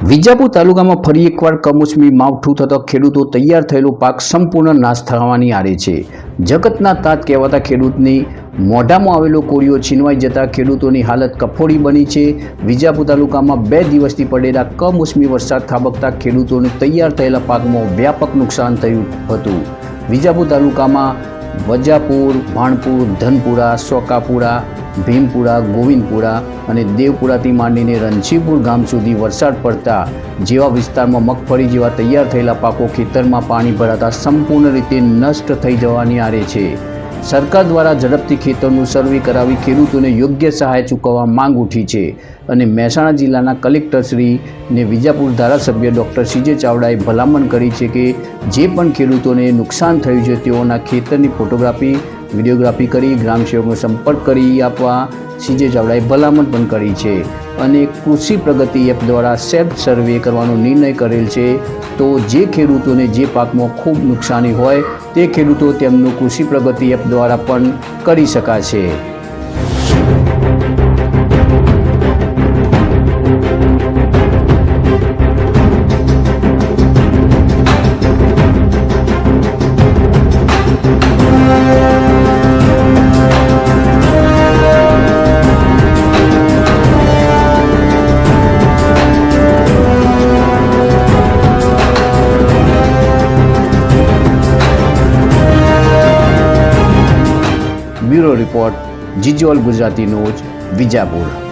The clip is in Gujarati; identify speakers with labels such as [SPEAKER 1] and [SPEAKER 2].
[SPEAKER 1] વિજાપુર તાલુકામાં ફરી એકવાર કમોસમી માવઠું થતાં ખેડૂતો તૈયાર થયેલો પાક સંપૂર્ણ નાશ થવાની આરે છે। જગતના તાત કહેવાતા ખેડૂતની મોઢામાં આવેલો કોળિયો છીનવાઈ જતા ખેડૂતોની હાલત કફોડી બની છે। વિજાપુર તાલુકામાં 2 દિવસથી પડેલા કમોસમી વરસાદ ખાબકતા ખેડૂતોને તૈયાર થયેલા પાકમાં વ્યાપક નુકસાન થયું હતું। વિજાપુર તાલુકામાં વજાપુર, ભાણપુર, ધનપુરા, સોકાપુરા, ભીમપુરા, ગોવિંદપુરા અને દેવપુરાથી માંડીને રણછીપુર ગામ સુધી વરસાદ પડતા જેવા વિસ્તારમાં મગફળી જેવા તૈયાર થયેલા પાકો ખેતરમાં પાણી ભરાતા સંપૂર્ણ રીતે નષ્ટ થઈ જવાની આરે છે। સરકાર દ્વારા ઝડપથી ખેતરનું સર્વે કરાવી ખેડૂતોને યોગ્ય સહાય ચૂકવવા માંગ ઉઠી છે અને મહેસાણા જિલ્લાના કલેક્ટરશ્રીને વિજાપુર ધારાસભ્ય ડૉક્ટર સીજે ચાવડાએ ભલામણ કરી છે કે જે પણ ખેડૂતોને નુકસાન થયું છે તેઓના ખેતરની ફોટોગ્રાફી, વિડીયોગ્રાફી કરી ગ્રામસેવકનો સંપર્ક કરી આપવા સીજે ચાવડાએ ભલામણ પણ કરી છે અને કૃષિ પ્રગતિ એપ દ્વારા સેલ્ફ સર્વે કરવાનો નિર્ણય કરેલ છે। તો જે ખેડૂતોને જે પાકમાં ખૂબ નુકસાની હોય તે ખેડૂતો તેમનું કૃષિ પ્રગતિ એપ દ્વારા પણ કરી શકાશે। બ્યુરો રિપોર્ટ, જીજીઓલ ગુજરાતી ન્યૂઝ, વિજાપુર।